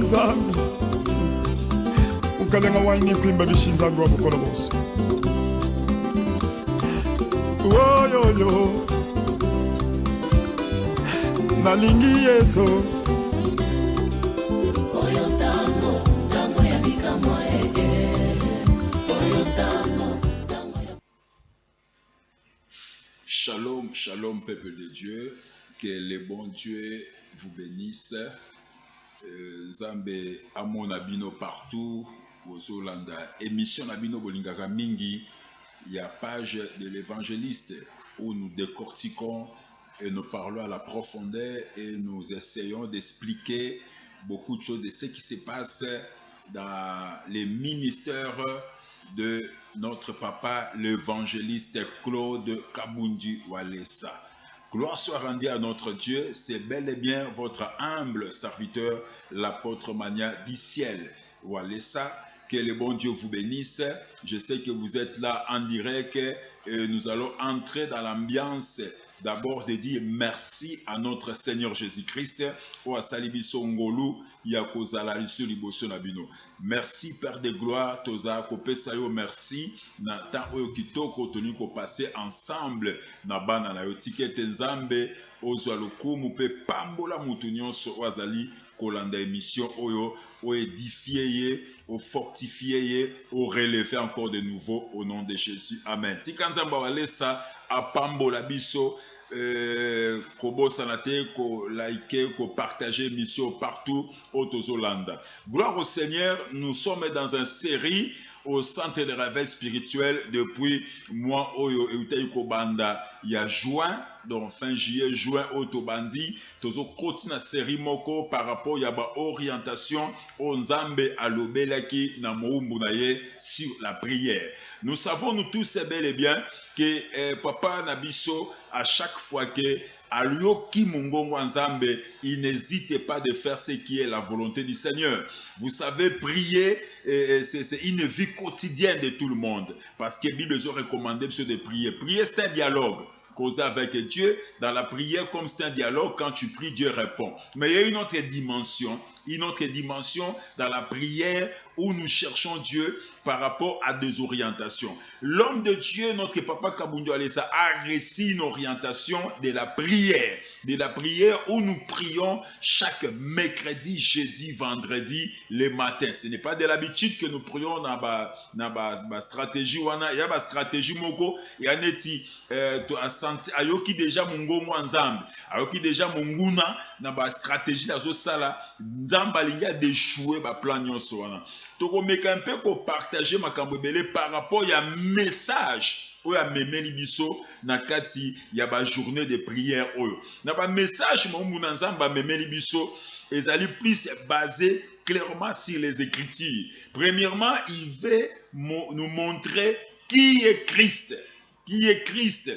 nzambe ukalenga waini kwimba bishinzangu wa mukolo bose oyoyo nalingi yeso Shalom, shalom peuple de Dieu, que le bon Dieu vous bénisse. Zambe Amon Abino partout, aux Hollanda. Émission Abino Bolingaka Mingi, il y a page de l'évangéliste où nous décortiquons et nous parlons à la profondeur et nous essayons d'expliquer beaucoup de choses de ce qui se passe dans les ministères de notre papa, l'évangéliste Claude Kabundi Walesa. Gloire soit rendue à notre Dieu, c'est bel et bien votre humble serviteur, l'apôtre Mania du ciel. Walesa, que le bon Dieu vous bénisse. Je sais que vous êtes là en direct et nous allons entrer dans l'ambiance. D'abord de dire merci à notre Seigneur Jésus-Christ. Merci Père de gloire, Toza Kopesayo, merci. Nata oyo kitoko toni ko passer ensemble na bana na yotikete nzambe ozwa lokumu pe pambola mutu nyonso wazali kolanda émission oyo o édifier ye, o fortifier ye, o relever encore de nouveau au nom de Jésus. Amen. Tikanzamba walesa a pambola biso ko liker, ko partager mission partout au Tozolanda. Gloire au Seigneur, nous sommes dans une série au centre de réveil spirituel depuis mois oyo eutei ko banda ya juin, donc fin juillet, juin otobandi, tozo continue série moko par rapport ya ba orientation au Nzambe alobelaki na moumbu na ye sur la prière. Nous savons nous tous bel et bien que Papa Nabiso, à chaque fois que Alioki Mungongo Nzambe, il n'hésite pas de faire ce qui est la volonté du Seigneur. Vous savez, prier, c'est une vie quotidienne de tout le monde. Parce que la Bible nous a recommandé de prier. Prier, c'est un dialogue. Causer avec Dieu, dans la prière, comme c'est un dialogue, quand tu pries, Dieu répond. Mais il y a une autre dimension dans la prière où nous cherchons Dieu par rapport à des orientations. L'homme de Dieu, notre papa Kabundi Walesa, a reçu une orientation de la prière où nous prions chaque mercredi, jeudi, vendredi, le matin. Ce n'est pas de l'habitude que nous prions dans la stratégie. Il y a une stratégie moko, il y a ayoki déjà mungongo nzambe, ayoki déjà munguna na ba stratégie la sala nzamba linga d'échouer ba plan nyonso wana. Toko meka un peu ko partager makambo belé par rapport ya message oya memeli biso na kati ya ba journée de prière oyo. Na ba message mo muna nzamba memeli biso ezali plus basé clairement sur les Écritures. Premièrement, il veut nous montrer qui est Christ. Qui est Christ?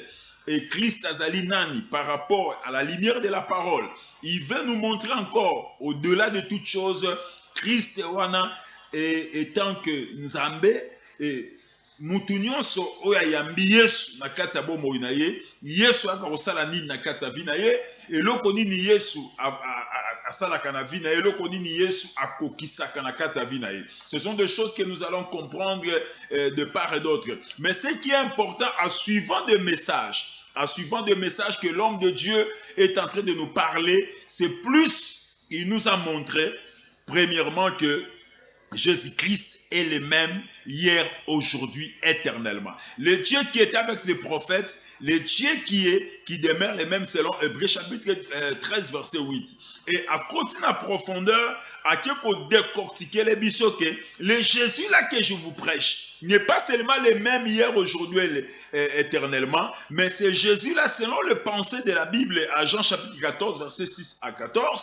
Et Christ Azali Nani par rapport à la lumière de la parole. Il veut nous montrer encore, au-delà de toute chose, Christ Wana étant que Nzambe et Mutunyoso oya yambi Yesu na kati ya bomo na ye, Yesu akosala nini na kati ya vida ye, eloko nini Yesu asalaka na vida ye, eloko nini Yesu akokisaka na kati ya vida ye. Ce sont des choses que nous allons comprendre de part et d'autre. Mais ce qui est important, en suivant des messages que l'homme de Dieu est en train de nous parler, c'est plus, il nous a montré, premièrement, que Jésus-Christ est le même hier, aujourd'hui, éternellement. Le Dieu qui était avec les prophètes, le Dieu qui demeure le même selon Hébreux chapitre 13, verset 8. Et à continuer à profondeur, à qui pour décortiquer les bisous que le Jésus là que je vous prêche n'est pas seulement le même hier, aujourd'hui, éternellement, mais c'est Jésus là selon le pensée de la Bible à Jean chapitre 14, verset 6 à 14.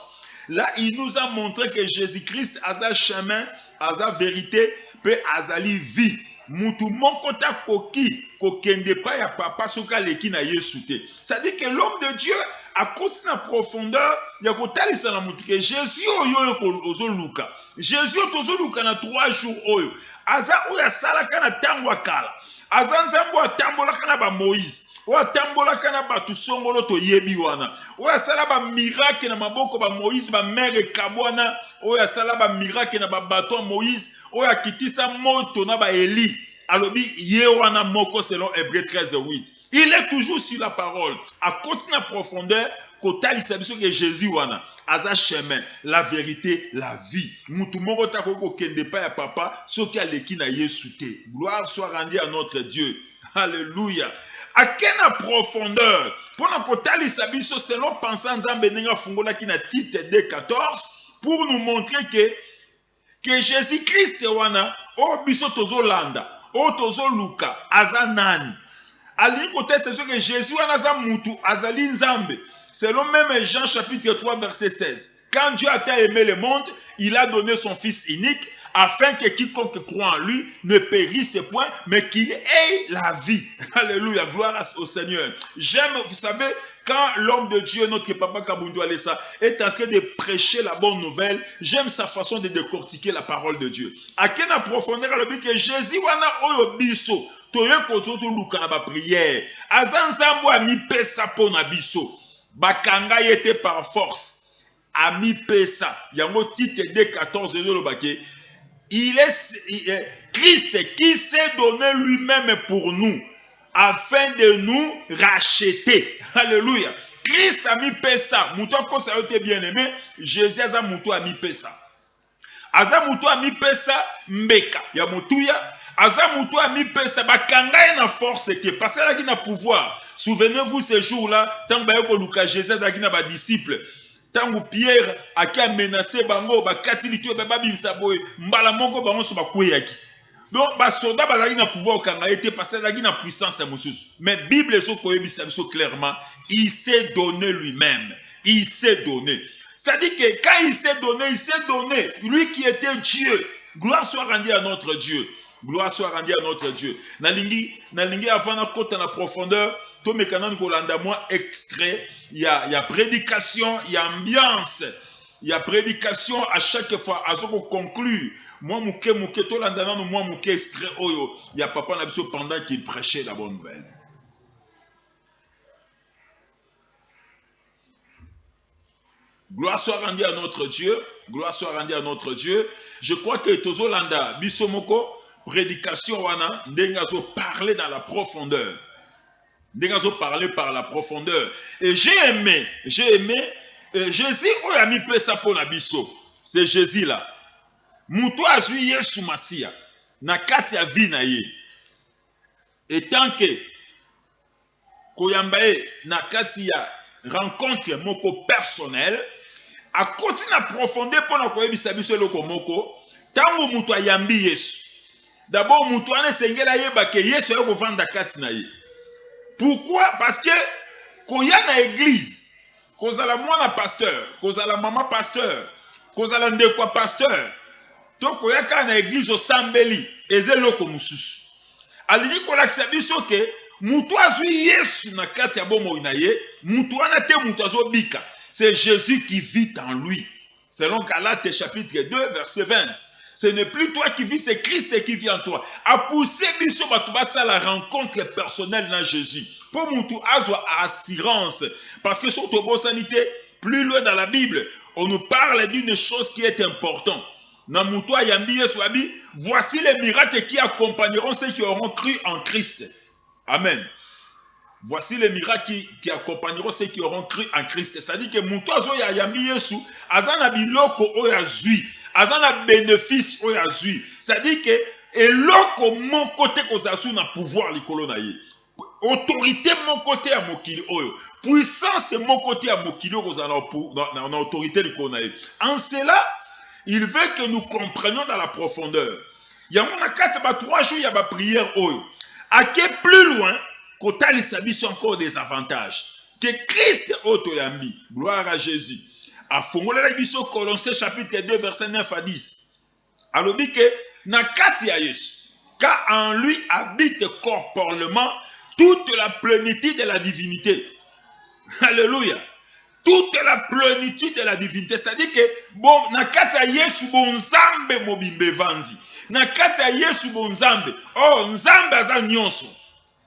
Là, il nous a montré que Jésus-Christ a un chemin, a la vérité, peut azali vie. Mutu moko ta koki kokende pa ya papa soka leki na Yesu te. Ça dit que l'homme de Dieu a continué en profondeur, ya kotalisa na mutu que Jésus oyo ozoluka. Jésus ozoluka na 3 jours oyo. Aza oyo salaka na tango akala. Aza nzambo atambolaka na ba Moïse. oyo atambolaka na bato songolo toyebi wana, oyo asala ba miracle na maboko ba Moïse ba mère Ekabwana, oyo asala ba miracle na ba bato Moïse, oyo akitisa moto na ba Eli, alobi ye wana moko selon Hébreu 13:8. Il est toujours sur la parole, à continuer à profondeur, kotalisa biso que Jésus wana aza chemin, la vérité, la vie. Mutu moko ta ko kende pa ya papa, soki aleki na Yesu te. Gloire soit rendue à notre Dieu. Alléluia. À quelle profondeur? Pour nous kotalisa biso selon pensant Nzambe nenga fungola ki na titre 2:14 pour nous montrer que Jésus-Christ wana o biso tozo landa, o tozo luka aza nani. Ali kote c'est que Jésus wana aza mutu azali Nzambe. Selon même Jean chapitre 3 verset 16. Quand Dieu a tant aimé le monde, il a donné son Fils unique afin que quiconque croit en lui ne périsse point, mais qu'il ait la vie. Alléluia, gloire au Seigneur. J'aime, vous savez, quand l'homme de Dieu, notre papa Kabundu Alessa, est en train de prêcher la bonne nouvelle, j'aime sa façon de décortiquer la parole de Dieu. À quelle profondeur le but que Jésus wana oyo biso, toye kototo luka na ba prière. Azanzambo a mi pesa po na biso. Bakanga était par force. Ami pesa. Yango titre 2:14 de l'obake. Il est Christ qui s'est donné lui-même pour nous afin de nous racheter. Alléluia. Christ a mis pesa. Mouto ko ça été bien aimé. Jésus a mouto a mis pesa. Aza mouto a mis pesa mbeka. Ya mutuya. Aza mouto a mis pesa. Bakanga na force que parce qu'il a na pouvoir. Souvenez-vous ce jour-là, tant que Lucas Jésus a dit à disciples, tant que Pierre a menacé bango, bakati litu baba bimsa boy, mbala moko bango so bakweyaki. Donc ba soldat ba na pouvoir kanga été parce qu'il a na puissance à Moussous. Mais Bible so koyebisa biso clairement, il s'est donné lui-même. Il s'est donné. C'est-à-dire que quand il s'est donné, lui qui était Dieu. Gloire soit rendue à notre Dieu. Gloire soit rendue à notre Dieu. Nalingi avant na kota na profondeur. Tout mes canons Kolanda, moi, extrait, il y a prédication, il y a ambiance, il y a prédication à chaque fois, à ce qu'on conclut. Moi, mouké, tout l'andana, moi, mouké, extrait, oyo, il y a papa Nabisio pendant qu'il prêchait la bonne nouvelle. Gloire soit rendue à notre Dieu, gloire soit rendue à notre Dieu. Je crois que Tozolanda, Bisomoko, prédication, wana, ndengazo parler dans la profondeur. Nous parler par la profondeur. Et j'ai aimé, Jésus, où a mis pesa pour l'abisso. C'est Jésus là. Moutou a vu Yesu Masia. Na kati ya vie na ye. Et tant que Koyambaye na kati ya rencontre moko personnel, a continué à profondeur pour na koyebisa biso loko moko, tango moutou a yambi Yesu. D'abord moutou ane sengela yeba ke Yesu yo vanda kati na ye. Pourquoi? Parce que quand il y a une église, quand il y a moi pasteur, quand il y a maman pasteur, quand il y a ndekwa pasteur, donc il y a une église au Sambeli, et c'est là comme sous. Alors il faut l'accepter que mutu azui Yesu na kati ya bomo inaye, mutu anate mutu azo bika. C'est Jésus qui vit en lui. Selon Galates chapitre 2 verset 20. Ce n'est plus toi qui vis, c'est Christ qui vit en toi. A poussé biso batubasa la rencontre personnelle dans Jésus. Pour mutu azwa assurance. Parce que sur ton sanité, plus loin dans la Bible, on nous parle d'une chose qui est importante. Namutu ayambi Yesu abi, voici les miracles qui accompagneront ceux qui auront cru en Christ. Amen. Voici les miracles qui accompagneront ceux qui auront cru en Christ. C'est-à-dire que mutu azo yambi Yesu, azana biloko oyazui. Azana bénéfice oyazui. C'est-à-dire que eloko mon côté kozasu na pouvoir likolo na ye. Autorité mon côté à mokili oyo. Puissance mon côté à mokili na autorité likolo na ye. En cela, il veut que nous comprenions dans la profondeur. Il y a un 3 jours, il y a une prière oyo. À quel plus loin, kotali sabiso encore des avantages. Que Christ otoyambi. Gloire à Jésus. A fongolela biso Colossiens chapitre 2 verset 9 à 10. Alobi que na kati ya Yesu, car en lui habite corporellement toute la plénitude de la divinité. Alléluia. Toute la plénitude de la divinité. C'est-à-dire que bon na kati ya Yesu bon nzambe mobimbe vandi. Na kati ya Yesu bon nzambe. Oh nzambe aza nyonso.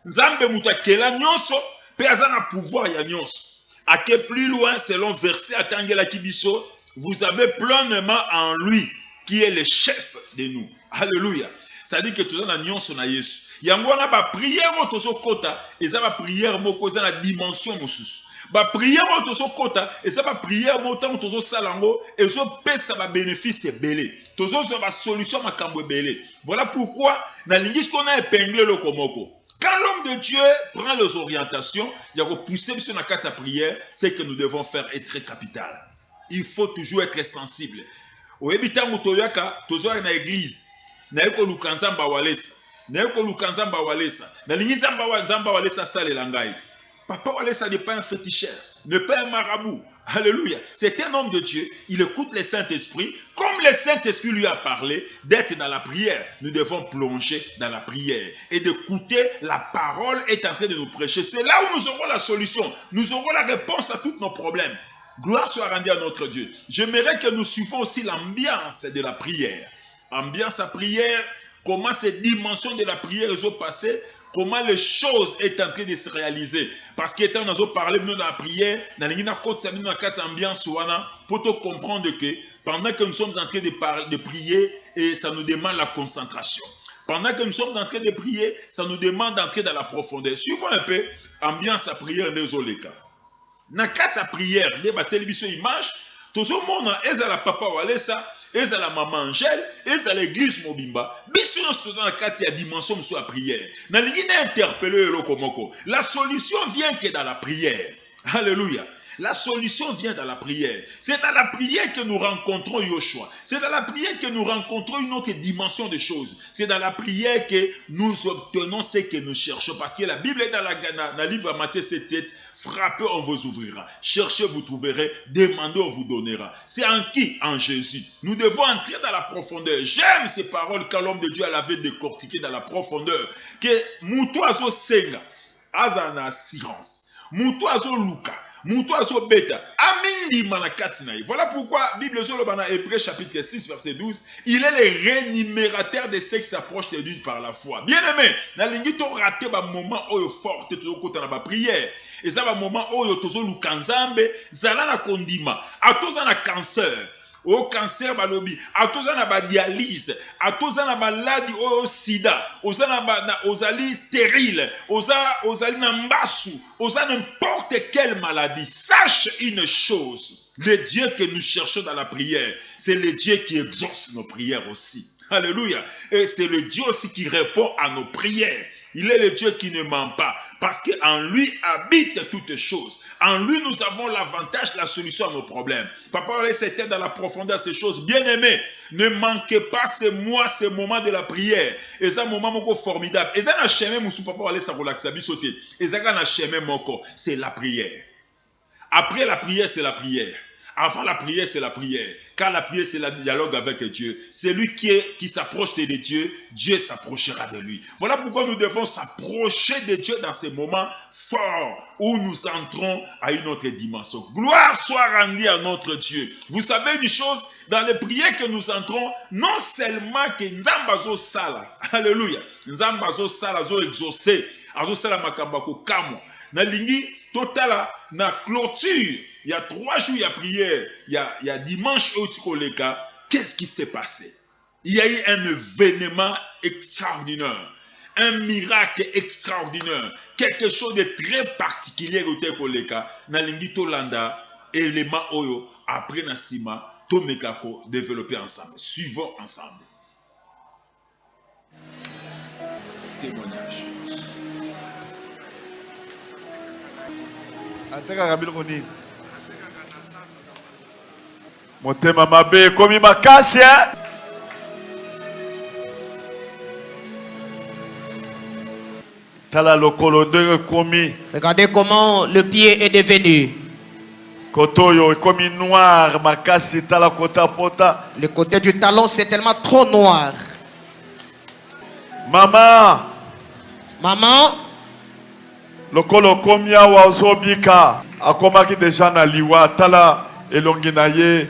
Nzambe mutakela nyonso pe azana pouvoir ya nyonso. À que plus loin selon verset atangela kibiso, vous avez pleinement en lui qui est le chef de nous. Alléluia. Ça dit que tout ça na nyonso na Yesu. Yango na ba prière otoso kota, eza ba prière moko za na dimension mosusu. Ba prière otoso kota, eza ba prière motan otoso salango, ezo pesa ba bénéfice belé. Tozo zo ba solution makambo belé. Voilà pourquoi na lingis qu'on a épinglé le komoko. Quand l'homme de Dieu prend les orientations, il y a repoussé sur la carte à prière, c'est que nous devons faire est très capital. Il faut toujours être sensible. Au habitant Mutoyaka, toujours dans l'église, naeko lukanzamba walesa, naeko lukanzamba walesa, na linginzamba walesa sale langai. Papa walesa n'est pas un féticheur, n'est pas un marabout. Alléluia. C'est un homme de Dieu. Il écoute le Saint-Esprit. Comme le Saint-Esprit lui a parlé d'être dans la prière, nous devons plonger dans la prière et d'écouter la parole est en train de nous prêcher. C'est là où nous aurons la solution. Nous aurons la réponse à tous nos problèmes. Gloire soit rendue à notre Dieu. J'aimerais que nous suivions aussi l'ambiance de la prière. Ambiance à prière, comment ces dimensions de la prière sont passées, comment les choses sont en train de se réaliser. Parce qu'étant nous avons parlé de la prière, pour te comprendre que pendant que nous sommes en train de prier, et ça nous demande la concentration. Pendant que nous sommes en train de prier, ça nous demande d'entrer dans la profondeur. Suivons un peu ambiance à prière des Oleka. Dans la prière, des télévisions images, tout le monde est à la papa Walesa, est à la maman Angèle, est à l'église Mobimba. Bisous dans la carte, il y a dimension de la prière. Dans interpellé le komoko. La solution vient que dans la prière. Alléluia. La solution vient dans la prière. C'est dans la prière que nous rencontrons Yoshua. C'est dans la prière que nous rencontrons une autre dimension des choses. C'est dans la prière que nous obtenons ce que nous cherchons. Parce que la Bible est dans le livre de Matthieu 7, frappez, on vous ouvrira. Cherchez, vous trouverez. Demandez, on vous donnera. C'est en qui? En Jésus. Nous devons entrer dans la profondeur. J'aime ces paroles quand l'homme de Dieu l'avait décortiqué dans la profondeur. Que Moutoazo Senga, Azana assurance. Moutoazo Luka. Voilà pourquoi Bible Hébreux chapitre 6 verset 12, il est le rémunérateur de ceux qui s'approchent de lui par la foi. Bien aimé, na lingi to raté ba moment oyo fort to kota na ba prière. Et ça ba moment oyo tozo lukanzambe zala na kondima, atoza na cancer. Au cancer balobi, atoza na ba dialyse, atoza na maladie au sida, ozali stérile, ozali na mbasu, oza n'importe quelle maladie. Sache une chose, le Dieu que nous cherchons dans la prière, c'est le Dieu qui exauce nos prières aussi. Alléluia. Et c'est le Dieu aussi qui répond à nos prières. Il est le Dieu qui ne ment pas, parce qu'en lui habitent toutes choses. En lui, nous avons l'avantage, la solution à nos problèmes. Papa, c'était dans la profondeur ces choses. Bien aimé, ne manquez pas ces mois, ces moments de la prière. Et c'est un moment formidable. Et ça, c'est la prière. Après la prière, c'est la prière. Avant la prière, c'est la prière. Car la prière, c'est le dialogue avec Dieu. Celui qui s'approche de Dieu, Dieu s'approchera de lui. Voilà pourquoi nous devons s'approcher de Dieu dans ces moments forts où nous entrons à une autre dimension. Gloire soit rendue à notre Dieu. Vous savez une chose, dans les prières que nous entrons, non seulement que Nzambazo Sala, alléluia, Nzambazo Sala, zo exaucé, azo Sala makambako kamo, na lingi totala na clôture. Il y a 3 jours, il y a prière. Il y a dimanche au Tikoleka. Qu'est-ce qui s'est passé? Il y a eu un événement extraordinaire. Un miracle extraordinaire. Quelque chose de très particulier au Tikoleka. Na lingito landa, élément oyo, après Nasima, Tomekako, développer ensemble. Suivons ensemble. Témoignage. Motema mabe komi makasi. Tala lokolo de komi. Regardez comment le pied est devenu. Kotoyo komi noir makasi tala kota pota. Le côté du talon c'est tellement trop noir. Maman. Maman. Lokolo komi awa ozobika. Akomaki déjà na liwa tala elongi na ye.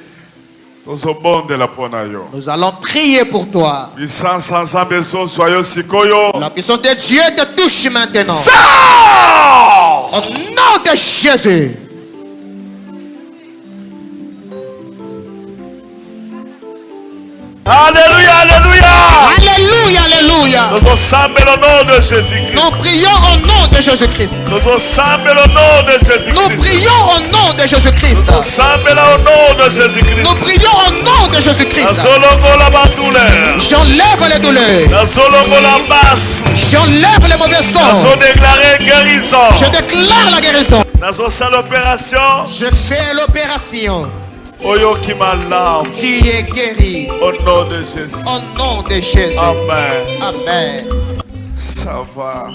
Nous allons prier pour toi. La puissance de Dieu te touche maintenant. Au nom de Jésus. Alléluia, alléluia. Alléluia, alléluia. Nous ensemble au nom de Jésus-Christ. Nous prions au nom de Jésus-Christ. Nous ensemble au nom de Jésus-Christ. Nous prions au nom de Jésus-Christ. Nous ensemble au nom de Jésus-Christ. Nous prions au nom de Jésus-Christ. J'enlève les douleurs. J'enlève les mauvais sons. Je déclare la guérison. Je fais l'opération. Tu es guéri. Au nom de Jésus. Au nom de Jésus. Amen. Amen. Ça va.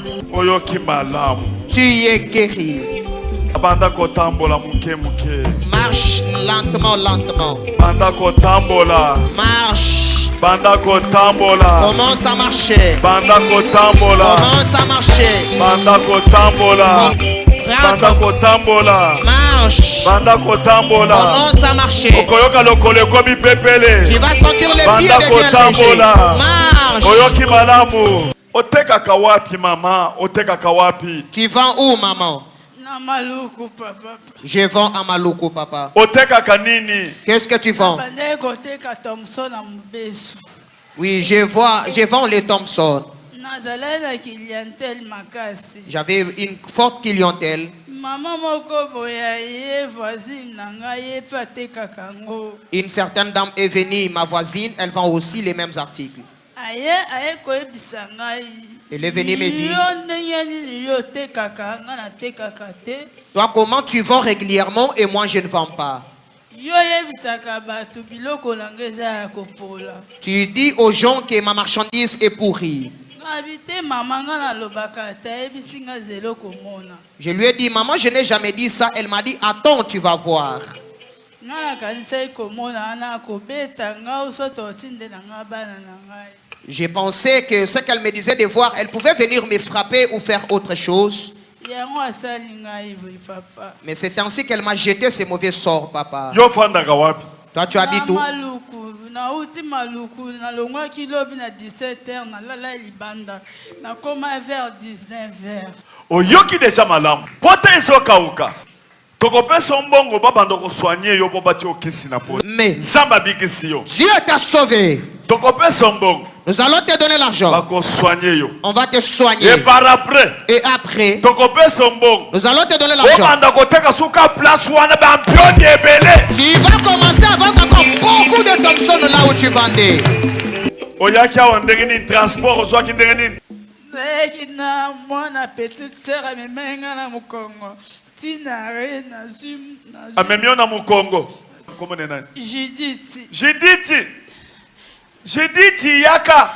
Tu es guéri. Marche lentement, lentement. Marche. Commence à marcher. Commence à marcher. Marche. Commence à marcher. Tu vas sentir les pieds devenir légers. Marche. Tu vends où, maman? Maluku, papa. Je vends à Maluku, papa. Qu'est-ce que tu vends? Oui, je vends les Thompson. J'avais une forte clientèle. Une certaine dame est venue, ma voisine, elle vend aussi les mêmes articles. Elle est venue me dire, toi comment tu vends régulièrement et moi je ne vends pas? Tu dis aux gens que ma marchandise est pourrie. Je lui ai dit, maman, je n'ai jamais dit ça. Elle m'a dit, attends, tu vas voir. J'ai pensé que ce qu'elle me disait de voir, elle pouvait venir me frapper ou faire autre chose. Mais c'est ainsi qu'elle m'a jeté ces mauvais sorts, papa. Toi, tu habites où? Mais Dieu t'a sauvé. Nous allons te donner l'argent. On va te soigner. Et après, nous allons te donner l'argent. Tu vas commencer à vendre encore beaucoup de Thompson là où tu vendais. Judith Yaka.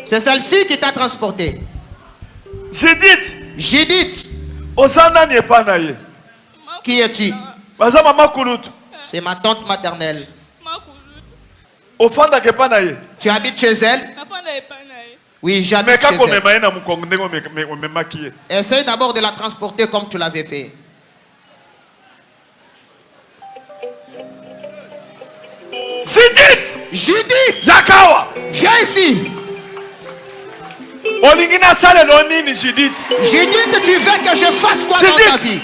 C'est celle-ci qui t'a transporté. Judith. Qui es-tu? C'est ma tante maternelle. Tu habites chez elle? Oui, j'habite chez elle. Essaye d'abord de la transporter comme tu l'avais fait. Judith! Zakawa! Viens ici! Judith, tu veux que je fasse quoi dans ta vie?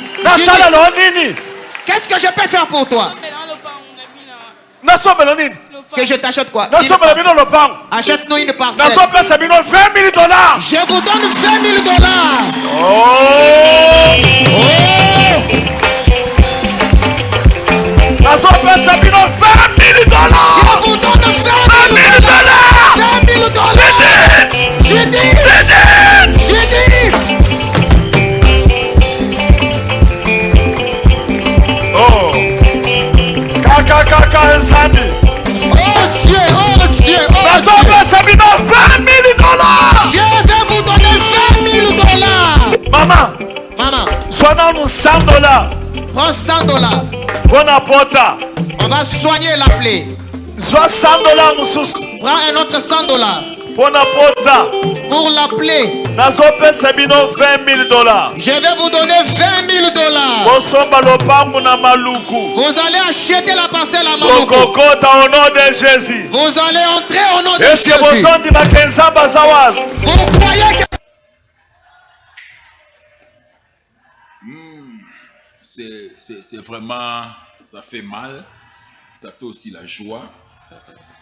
Qu'est-ce que je peux faire pour toi? Que je t'achète quoi? Achète-nous une parcelle. Je vous donne 20 000 $. Je vous donne 20 000 $. Judith! Oh! Kaka Nsani! Oh Dieu! Je vais vous donner 20 000 $. Maman! Sois nous $100. Prends 100 $. On va soigner la plaie. $100. Prends un autre 100 $. Pour la plaie. nazopesa bino $20,000. Je vais vous donner $20,000. Bosomba lopangu na maluku. Vous allez acheter la parcelle à Maluku. Bokokota au nom de Jésus. Vous allez entrer au nom de Est-ce que Jésus. bosondi bakenzamba zawazi? Vous croyez que c'est vraiment, ça fait mal, ça fait aussi la joie.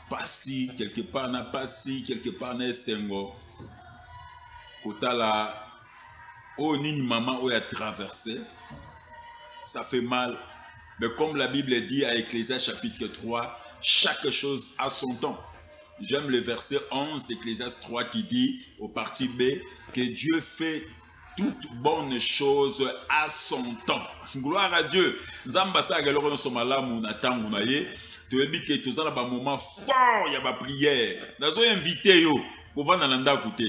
Pas si, quelque part n'a pas si, quelque part n'a sengo. Kotala, oh nini maman oh a traversé, ça fait mal. Mais comme la Bible dit à Ecclésiaste chapitre 3, chaque chose a son temps. J'aime le verset 11 d'Ecclésiaste 3 qui dit au parti B que Dieu fait toute bonne chose à son temps. Gloire à Dieu. Nzamba sa galoro no somalamu na tangu na ye. Tu veux dire que tu as un moment fort, il y a ma prière. Nazo invité yo, pour vendre nanda côté.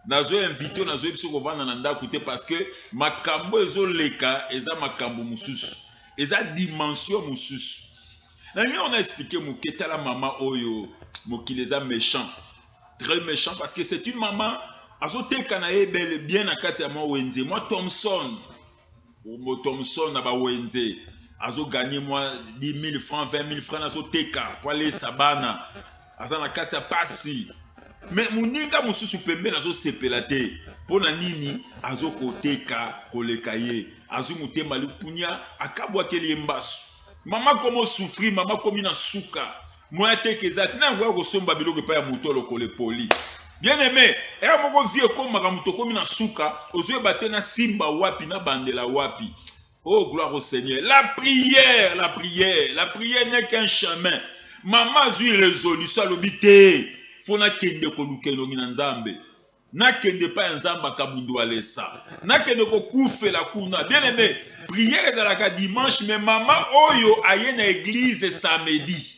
Nazo invité, nazo invité pour vendre nanda côté parce que makambo ezo leka, eza makambo mususu, eza dimension mususu. On a expliqué mon keta la maman oyo, mon qui les a méchants, très méchant parce que c'est une maman. Azo te kanae bel bien à kati ya moi wenze. Moi Thompson, mo Thompson na ba wenze. Azo gagné moi 10 000 francs, 20 000 francs azo teka pour aller sabana. Azo na kati ya pasi. Mais muninga mususu pembe azo sepelate. Pona nini azo koteka kolekaye. Azo mutema lupunya akabwa keli mbasu. Maman comment souffrir, maman comme na suka. Moi teke zati na ngwa ko somba biloko pa ya mutolo kole poli. Bien aimé, et à mon vieux comme Maramuto comme na souka, aux yeux batena simba wapi na bandela wapi. Oh gloire au Seigneur. La prière, la prière, la prière n'est qu'un chemin. Maman zui résolution l'obité. Faut na kende ko lukeno ngina nzambe. Na kende pa nzamba kabundu alesa. Na kende ko kufe la kuna. Bien aimé, prière dans la dimanche mais maman oyo aye na église samedi.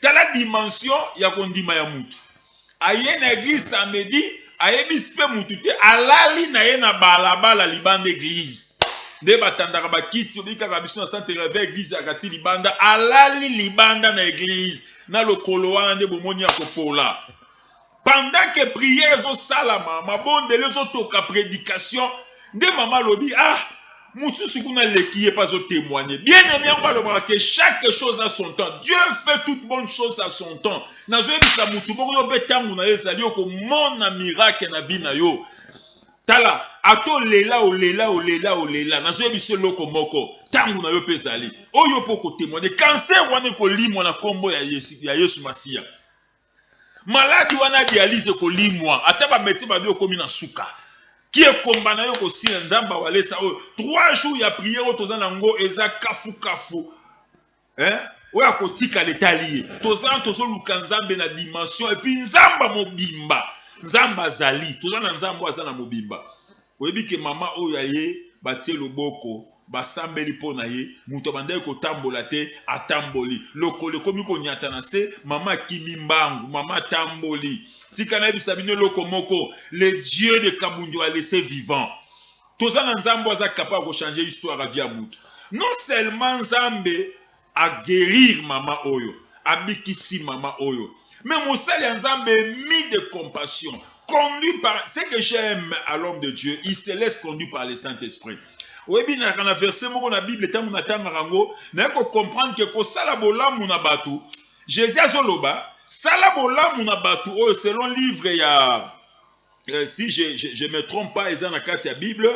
T'as la dimension ya kondima ya mutu. Aye na église samedi, aye bispe mutute, alali na ye na balabala libanda église. Nde batandaka bakiti, obika kabiso na centre réveil église ya kati libanda, alali libanda na église, na lokolo wana nde bomoni ya kopola. Pendant que prière zo salama, mabondele zo toka prédication, nde mama lobi, ah, mususu kuna lekiye pas zo témoigner. Bien aimé, on va le voir que chaque chose a son temps. Dieu fait toute bonne chose à son temps. Nazo ebisa mutu moko yo betangu na yezali yo ko mona miracle na vie na yo. Tala, ato lela o lela o lela o lela. Nazo ebisa loko moko tangu na yo pezali. Oyo poko témoigner. Cancer wana ko limwa na kombo ya Yesu Masia. Maladi wana dialyse ko limwa. Ata ba médecin ba dio komi na suka. Qui est combattu au aussi nzamba wale sa 3 jours ya prière tozana ngo eza kafu kafu hein oya kotika letalié tozana tozo luka nzambe na dimension et puis nzamba mobimba nzamba zali tozana nzambo azana mobimba oyebi ke mama oya ye batie loboko basambeli pona ye muto bandai ko tambola te atamboli lokole komi ko nyata na se mama kimimbangu mama tamboli. Le Dieu de Kabundu a laissé vivant. Tozana Nzambo a capable de changer l'histoire à vie à Moutou. Non seulement Nzambe a guérir Mama Oyo, a bikisi Mama Oyo, mais Moussali Nzambe est mis de compassion, conduit par ce que j'aime à l'homme de Dieu, il se laisse conduire par le Saint-Esprit. Oui, bien, dans la verset, dans la Bible, tant qu'on attend Marango, n'a pas comprendre que ko salabola muna batu, Jésus a zoloba. Salabola munabatu oh selon livre ya si je me trompe pas eza na kati ya Bible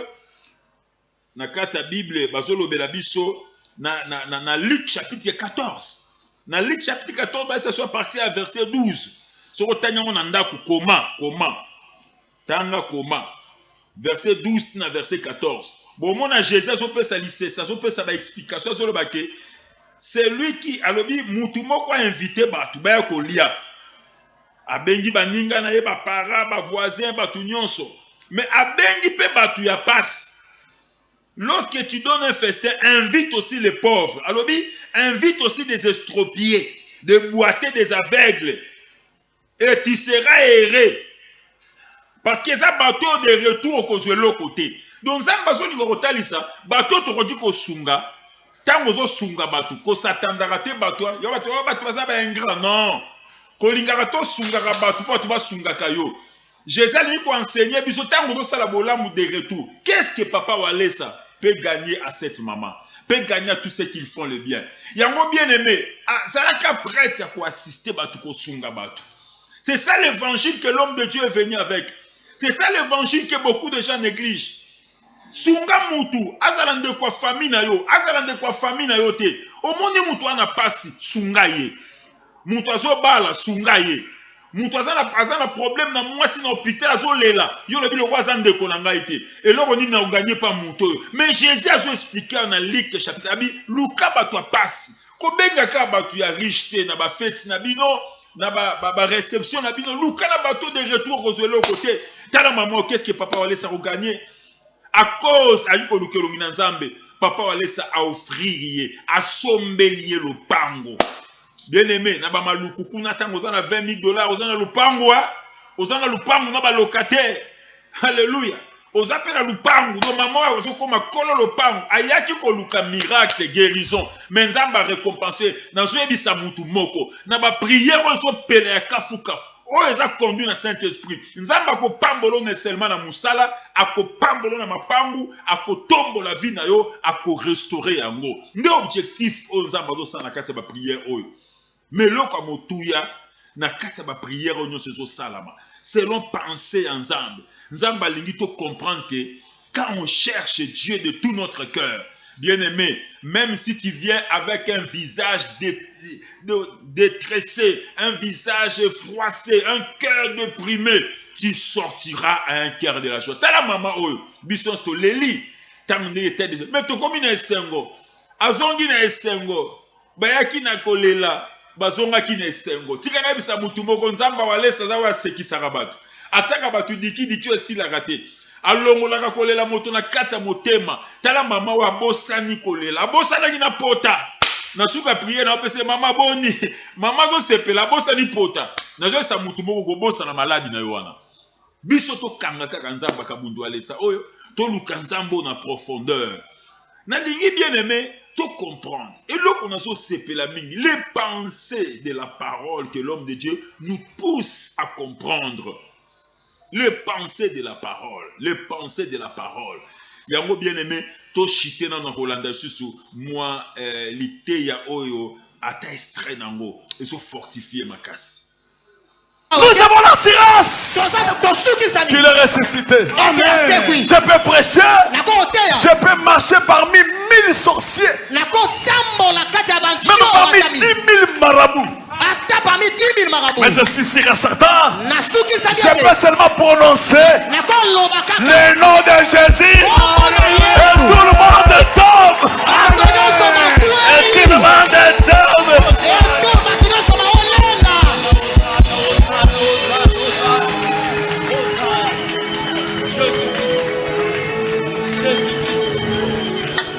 bazolo bela biso na Luc chapitre 14 na Luc chapitre 14 ba ça soit parti à verset 12 soko tanyango na ndaku comment tanga comment verset 12 na verset 14 bon mona Jésus azopesa licence azopesa ba explication azolo bake. C'est lui qui a lobi mutu moko invité batu ba kolia abengi baninga na ye ba para ba voisin batu nyonso mais abengi pe batu ya passe. Lorsque tu donnes un festin, invite aussi les pauvres. Alobi invite aussi des estropiés, des boiteux, des aveugles et tu seras erré parce que ça bateau de retour au cause de l'autre côté. Donc ça bazo ni ko talisa bateau to ko di ko sunga. Tango zo sunga batu ko satandaka te batu yo batu baza ba ingrat non ko lingaka to sunga ka batu po to ba sunga ka yo Jésus a dit pour enseigner, de retour. Qu'est-ce que papa Walesa peut gagner à cette maman? Peut gagner à tous ceux qui font le bien. Il y a un bien aimé. Ça n'a qu'à prêtre pour assister Batuko Sunga Batu. C'est ça l'évangile que l'homme de Dieu est venu avec. C'est ça l'évangile que beaucoup de gens négligent. Sunga mutu, azalande kwa famille na yo, azalande kwa famille na yo te. Au monde mutu ana pasi sunga ye. Mutu azo bala sunga ye. Mutu azana problème na mwasi na hôpital azo lela. Yo le bilo wazande ko na ngai te. Et là on dit na gagner pas mutu. Mais Jésus a expliqué dans Luc chapitre abi, Luka bato pasi. Ko benga ka bato ya riche te na ba fête na bino, na ba réception na bino, Luka na bato de retour aux côté. Tala maman, qu'est-ce que papa va laisser regagner? À cause de Nzambe, papa va laisser à offrir, à sombelier le pango. Bien aimé, na ba malukuku na sango za $20,000, ozana lupango, ozana lupango na ba locataire. Alléluia. Ozapela lupango, no maman ozokoma kolo lupango, ayaki ko luka miracle guérison. Mais Nzamba récompensé, na zo ebisa mutu moko, na ba prière ozo pele ya kafu kafu. Oh, ils ont conduit dans Saint-Esprit. Nzamba ko pambolo ne seulement na musala, ako pambolo na mapangu, ako tombo la vie na yo, ako restaurer yango. Nde objectif o Nzamba do sana kati ba prière oyo. Mais loko motuya na kati ba prière oyo nyoso salama. Selon pensée en Nzamba. Nzamba lingi to comprendre que quand on cherche Dieu de tout notre cœur, bien-aimé, même si tu viens avec un visage détressé, un visage froissé, un cœur déprimé, tu sortiras à un cœur de la joie. T'as la maman, oh, bisons to leli, mais tu comme une esengo, azongi na esengo, bayaki na kolela, bazonga ki na esengo. Tika na bisa mutu moko Nzamba walesa zawa seki sarabatu. Ataka batu diki aussi la raté. Alongolaka kolela moto na kata motema. Tala mama wa bosani kolela. Bosana na pota. Na suka prier na opese mama boni. Mama go sepela bosani pota. Na zo sa mutu moko go bosana maladi na yowana. Biso to kanga kaka Nzamba kabundu alesa oyo. To luka Nzambo na profondeur. Na lingi bien aimé, to comprendre. Et là on a so sepela mingi. Les pensées de la parole que l'homme de Dieu nous pousse à comprendre. Les pensées de la parole. Les pensées de la parole. Yango bien aimé, to chité na Rolanda susu, moi, l'ité ya oyo, ata extrait nango, et so fortifier ma casse. Nous avons l'assurance qu'il est ressuscité. Je peux prêcher. Je peux marcher parmi 1000 sorciers. Même parmi 10 000 marabouts. Mais je suis sûr et certain. Je peux seulement prononcer le nom de Jésus. Et tout le monde tombe. Et tout le monde tombe.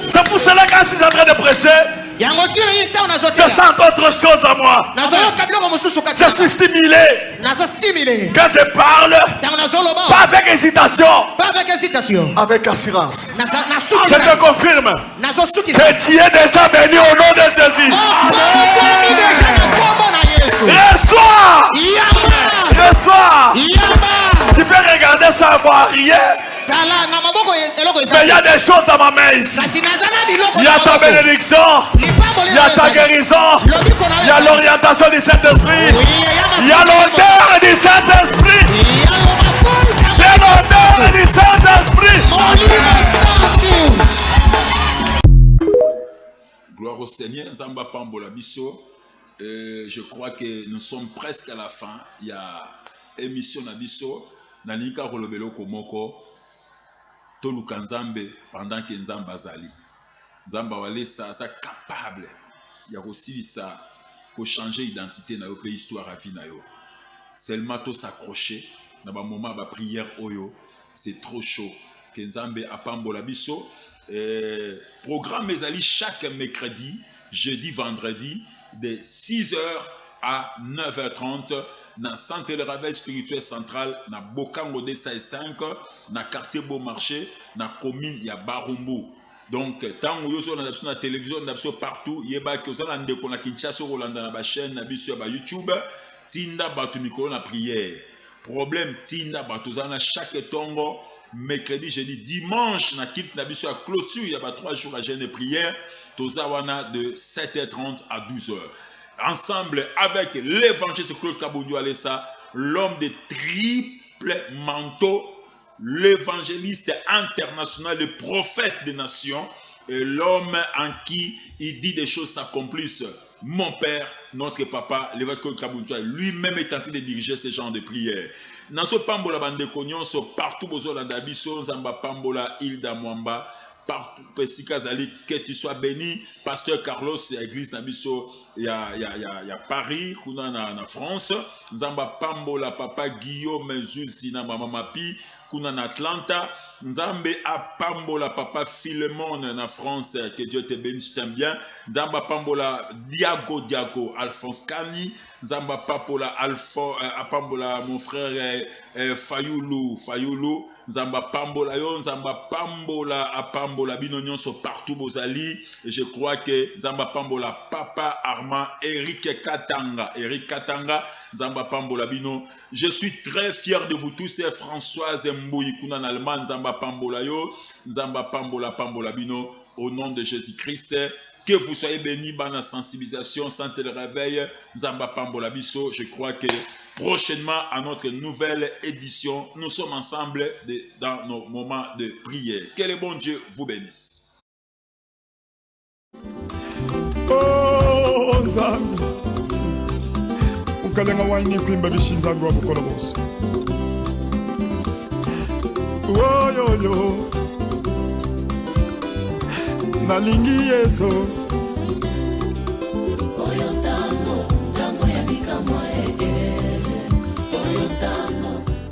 C'est pour cela que je suis en train de prêcher. Je sens autre chose à moi. Je suis stimulé. Quand je parle, pas avec hésitation, avec assurance. Je te confirme que tu es déjà béni au nom de Jésus. Reçois. Reçois. Tu peux regarder sans voir rien. Mais il y a des choses dans ma main ici. Il y a ta bénédiction. Il y a ta guérison. Il y a l'orientation du Saint-Esprit. Il y a l'odeur du Saint-Esprit. J'ai l'odeur du Saint-Esprit. Gloire au Seigneur. Nzamba Pambola Bisso. Je crois que nous sommes presque à la fin. Il y a émission na Bisso. Nanika Rolobelo Komoko. Toluka Nzambe pendant que Nzamba Zali. Nzamba wale ça capable. Il y a aussi ça pour changer l'identité na yo pe histoire à vie na yo. Seulement to s'accrocher na ba moment ba prière oyo, c'est trop chaud. Que Nzambe apambola biso. Programme ezali chaque mercredi, jeudi, vendredi de 6h à 9h30 dans Centre de Réveil Spirituel Central na Bokango de 5 na quartier Beaumarchais na commune ya Barumbu. Donc tant que vous avez la télévision partout, yeba que vous avez ndeko na Kinshasa Rolanda na ba chaîne na biso ya ba YouTube tinda batu mikolo na prière. problème tinda batozana chaque tongo mercredi jeudi dimanche na kilt na biso ya clôture il y a 3 jours à jeûne et prière tozawana de 7h30 à 12h ensemble avec l'évangéliste Claude Kaboudio Alessa l'homme de triple manteau l'évangéliste international le prophète des nations et l'homme en qui il dit des choses s'accomplissent. Mon père, notre papa, l'évêque Kaboutoua, lui-même est en train de diriger ce genre de prière. Dans ce pambola bande cognon, partout besoin d'Abisso, Zamba Pambola, Hilda Mwamba, partout, Pessikazali, que tu sois béni, pasteur Carlos, l'église d'Abisso, il y a Paris, en France, Zamba Pambola, papa Guillaume Zuzi, Maman Mapi, en Atlanta, Nzambe a Pambola papa Philemon en France, que Dieu te bénisse, je t'aime bien. Nzamba Pambola Diago Alphonse Kani, Nzamba Papola Pambola mon frère Fayoulou, Nzamba Pambola yo, Nzamba Pambola a Pambola binonion sont partout bozali. Et je crois que Nzamba Pambola papa Armand Eric Katanga, Nzamba Pambola bino. Je suis très fier de vous tous, c'est Françoise Mbouy Kuna en Allemagne, Nzamba Pambola yo, Nzamba Pambola bino, au nom de Jésus-Christ. Que vous soyez bénis par la sensibilisation, santé le réveil, Nzamba Pambola biso. Je crois que prochainement à notre nouvelle édition, nous sommes ensemble dans nos moments de prière. Que le bon Dieu vous bénisse. Oh Nzambe ukalenga wine kwimba bishinzango abukora bose oh yo nalingi Yesu